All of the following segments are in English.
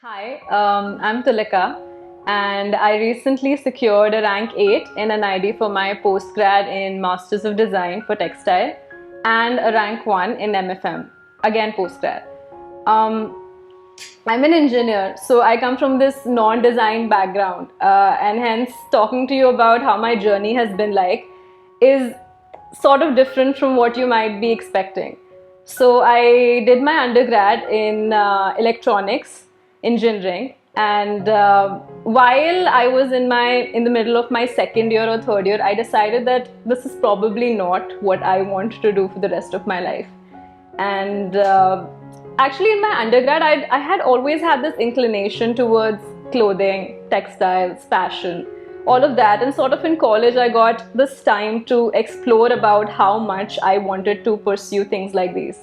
Hi, I'm Tulika, and I recently secured a rank 8 in NID for my postgrad in Masters of Design for Textile and a rank 1 in MFM, again postgrad. Um, I'm an engineer, so I come from this non-design background, and hence talking to you about how my journey has been like is sort of different from what you might be expecting. So I did my undergrad in electronics engineering, and while I was in the middle of my second year or third year, I decided that this is probably not what I want to do for the rest of my life. And actually, in my undergrad, I had always had this inclination towards clothing, textiles, fashion, all of that. And sort of in college, I got this time to explore about how much I wanted to pursue things like these.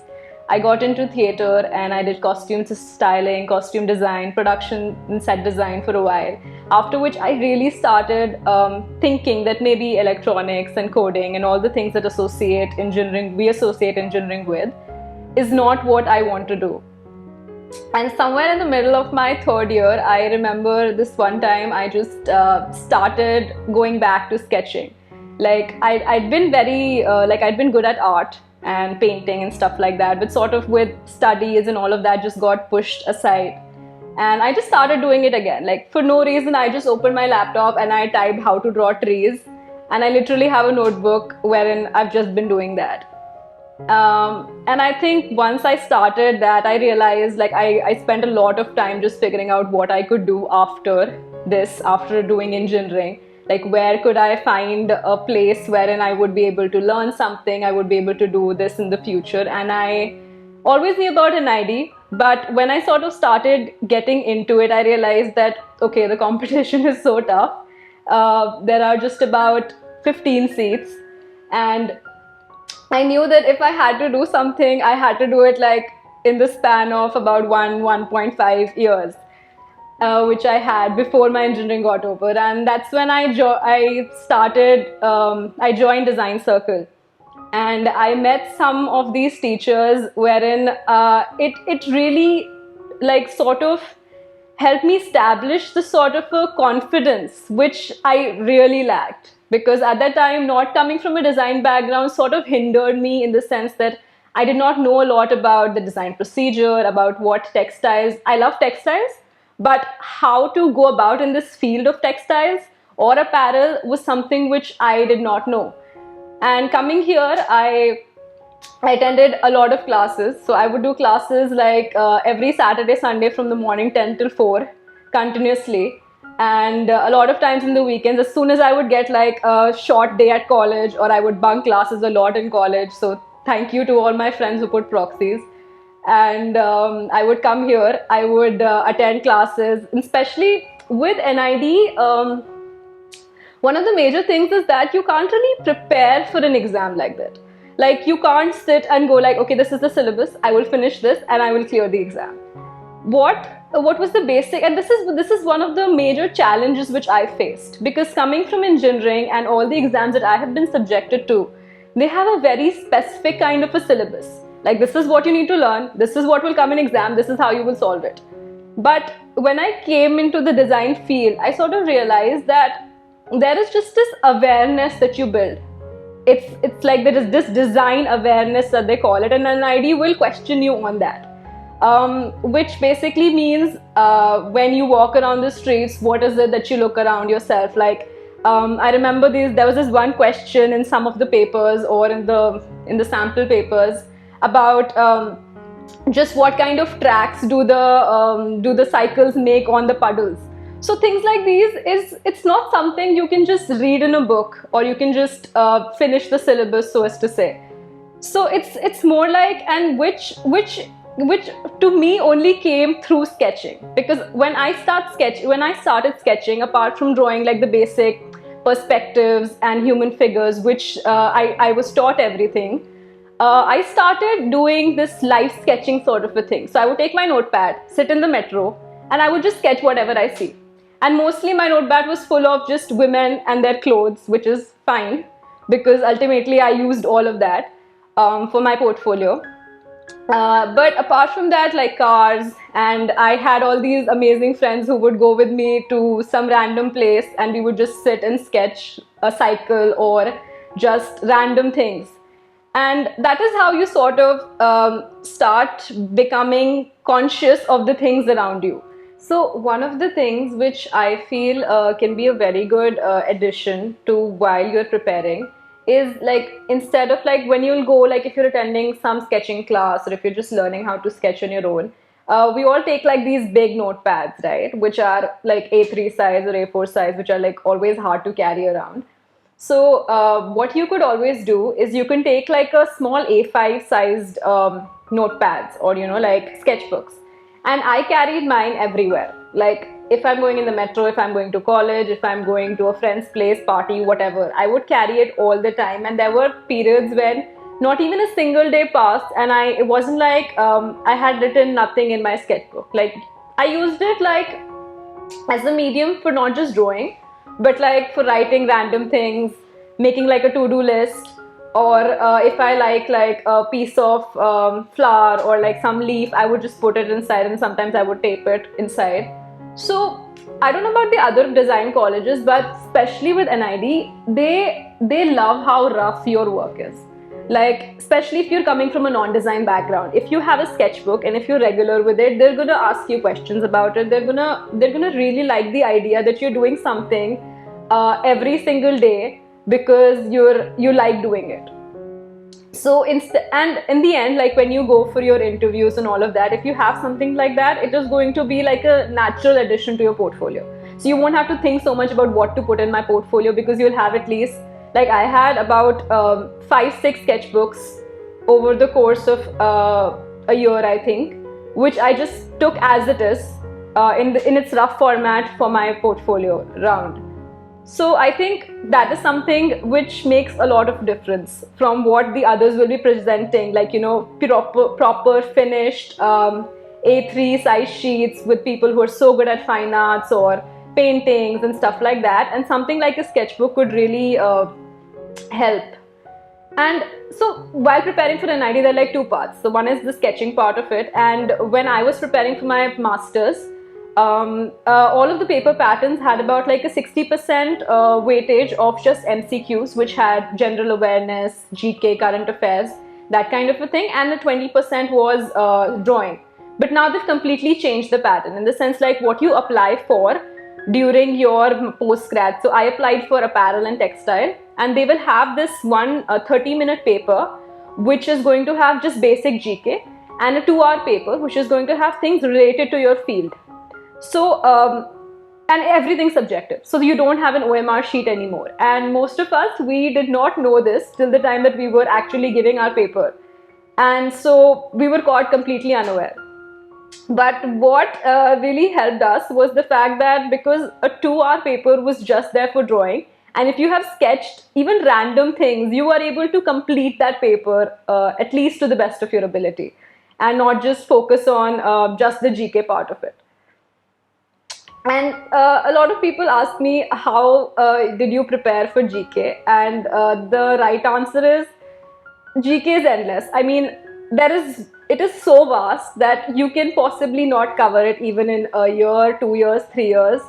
I got into theater and I did costume styling, costume design, production and set design for a while. After which I really started thinking that maybe electronics and coding and all the things that we associate engineering with, is not what I want to do. And somewhere in the middle of my third year, I remember this one time I just started going back to sketching. Like I'd been I'd been good at art and painting and stuff like that, but sort of with studies and all of that just got pushed aside. And I just started doing it again. Like for no reason, I just opened my laptop and I typed how to draw trees. And I literally have a notebook wherein I've just been doing that. And I think once I started that, I realized like I spent a lot of time just figuring out what I could do after doing engineering. Like where could I find a place wherein I would be able to learn something, I would be able to do this in the future. And I always knew about NID, but when I sort of started getting into it, I realized that, okay, the competition is so tough. There are just about 15 seats, and I knew that if I had to do something, I had to do it like in the span of about 1.5 years, which I had before my engineering got over. And that's when I joined Desizn Circle. And I met some of these teachers wherein it really like sort of helped me establish the sort of a confidence which I really lacked. Because at that time, not coming from a design background sort of hindered me in the sense that I did not know a lot about the design procedure, about what textiles. I love textiles, but how to go about in this field of textiles or apparel was something which I did not know. And coming here, I attended a lot of classes. So I would do classes like every Saturday, Sunday from the morning 10 till 4 continuously. And a lot of times in the weekends, as soon as I would get like a short day at college, or I would bunk classes a lot in college. So thank you to all my friends who put proxies. And I would come here, I would attend classes, especially with NID. One of the major things is that you can't really prepare for an exam like that. Like you can't sit and go like, okay, this is the syllabus, I will finish this and I will clear the exam. What was the basic, and this is one of the major challenges which I faced, because coming from engineering and all the exams that I have been subjected to, they have a very specific kind of a syllabus. Like this is what you need to learn, this is what will come in exam, this is how you will solve it. But when I came into the design field, I sort of realized that there is just this awareness that you build. It's like there is this design awareness that they call it, and an ID will question you on that. Which basically means when you walk around the streets, what is it that you look around yourself? Like I remember there was this one question in some of the papers or in the sample papers about just what kind of tracks do the cycles make on the puddles. So things like these it's not something you can just read in a book, or you can just finish the syllabus, so as to say. So it's more like, and which to me only came through sketching. Because when I started sketching, apart from drawing like the basic perspectives and human figures, which I was taught everything, I started doing this live sketching sort of a thing. So I would take my notepad, sit in the metro, and I would just sketch whatever I see. And mostly my notepad was full of just women and their clothes, which is fine, because ultimately I used all of that for my portfolio. But apart from that, like cars, and I had all these amazing friends who would go with me to some random place and we would just sit and sketch a cycle or just random things. And that is how you sort of start becoming conscious of the things around you. So one of the things which I feel can be a very good addition to while you're preparing is like, instead of like when you'll go, like if you're attending some sketching class or if you're just learning how to sketch on your own, we all take like these big notepads, right, which are like A3 size or A4 size, which are like always hard to carry around. So what you could always do is you can take like a small A5 sized notepads, or like sketchbooks, and I carried mine everywhere. Like if I'm going in the metro, if I'm going to college, if I'm going to a friend's place, party, whatever, I would carry it all the time. And there were periods when not even a single day passed and it wasn't like I had written nothing in my sketchbook. Like I used it like as a medium for not just drawing, but like for writing random things, making like a to-do list, or if I like a piece of flower or like some leaf, I would just put it inside, and sometimes I would tape it inside. So I don't know about the other design colleges, but especially with NID, they love how rough your work is. Like especially if you're coming from a non-design background, if you have a sketchbook and if you're regular with it, they're gonna ask you questions about it. They're gonna really like the idea that you're doing something every single day because you like doing it. So and in the end, like when you go for your interviews and all of that, if you have something like that, it is going to be like a natural addition to your portfolio. So you won't have to think so much about what to put in my portfolio, because you'll have at least, like I had about 5-6 sketchbooks over the course of a year, I think, which I just took as it is in its rough format for my portfolio round. So I think that is something which makes a lot of difference from what the others will be presenting, like proper finished A3 size sheets with people who are so good at fine arts or paintings and stuff like that. And something like a sketchbook could really help. And so while preparing for NID, there are like two parts. So one is the sketching part of it, and when I was preparing for my masters, all of the paper patterns had about like a 60% weightage of just MCQs, which had general awareness, GK, current affairs, that kind of a thing, and the 20% was drawing. But now they've completely changed the pattern in the sense like what you apply for during your post-grad. So I applied for apparel and textile, and they will have this one 30-minute paper which is going to have just basic GK, and a 2-hour paper which is going to have things related to your field. So and everything's subjective, so you don't have an OMR sheet anymore. And most of us, we did not know this till the time that we were actually giving our paper, and so we were caught completely unaware. But what really helped us was the fact that because a 2-hour paper was just there for drawing, and if you have sketched even random things, you are able to complete that paper at least to the best of your ability, and not just focus on just the GK part of it. And a lot of people ask me, how did you prepare for GK? And the right answer is, GK is endless. I mean, it is so vast that you can possibly not cover it even in a year, 2 years, 3 years.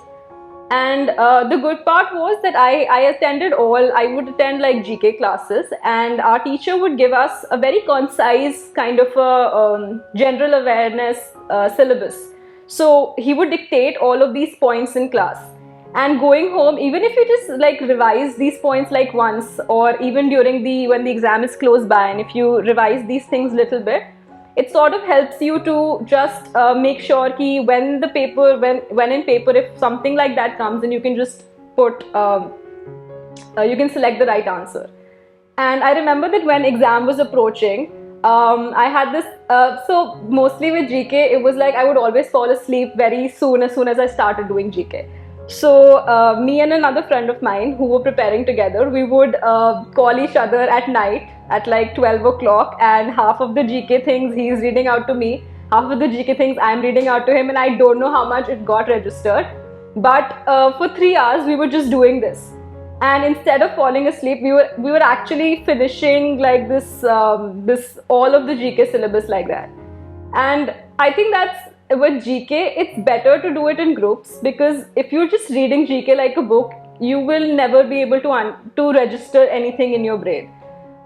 And the good part was that I would attend like GK classes, and our teacher would give us a very concise kind of a general awareness syllabus. So he would dictate all of these points in class, and going home, even if you just like revise these points like once, or even during when the exam is close by, and if you revise these things little bit, it sort of helps you to just make sure ki when in paper, if something like that comes, then you can just put you can select the right answer. And I remember that when exam was approaching, I had this, so mostly with GK, it was like I would always fall asleep very soon as I started doing GK. So me and another friend of mine who were preparing together, we would call each other at night at like 12 o'clock, and half of the GK things he's reading out to me, half of the GK things I'm reading out to him, and I don't know how much it got registered. But for 3 hours, we were just doing this. and instead of falling asleep, we were actually finishing like this all of the GK syllabus like that. And I think that's with GK, it's better to do it in groups, because if you're just reading GK like a book, you will never be able to register anything in your brain.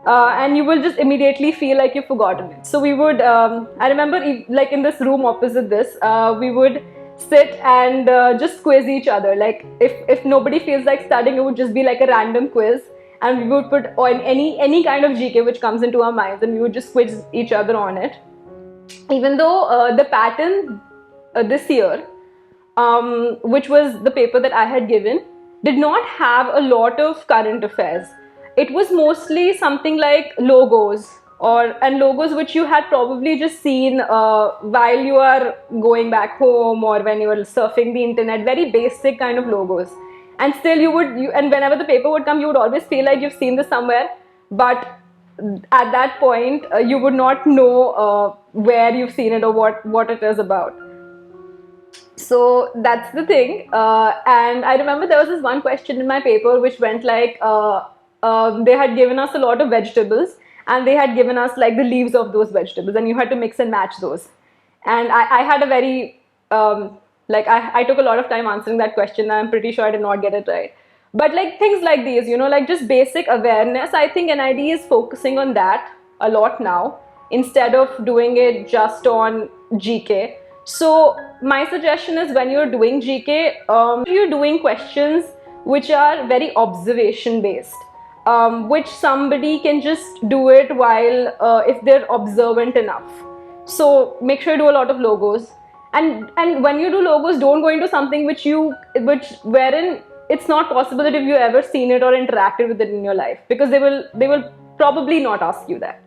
And you will just immediately feel like you've forgotten it. So we would, I remember like in this room opposite this, we would sit and just quiz each other. Like if nobody feels like studying, it would just be like a random quiz, and we would put on any kind of GK which comes into our minds, and we would just quiz each other on it. Even though the pattern this year, which was the paper that I had given, did not have a lot of current affairs. It was mostly something like logos, and logos which you had probably just seen while you are going back home or when you were surfing the internet. Very basic kind of logos, and still and whenever the paper would come, you would always feel like you've seen this somewhere, but at that point you would not know where you've seen it or what it is about. So that's the thing. And I remember there was this one question in my paper which went like, they had given us a lot of vegetables, and they had given us like the leaves of those vegetables, and you had to mix and match those. And I had a very, like I took a lot of time answering that question, and I'm pretty sure I did not get it right. But like things like these, like just basic awareness, I think NID is focusing on that a lot now, instead of doing it just on GK. So my suggestion is, when you're doing GK, you're doing questions which are very observation based, which somebody can just do it while if they're observant enough. So make sure you do a lot of logos, and when you do logos, don't go into something wherein it's not possible that if you ever seen it or interacted with it in your life, because they will probably not ask you that.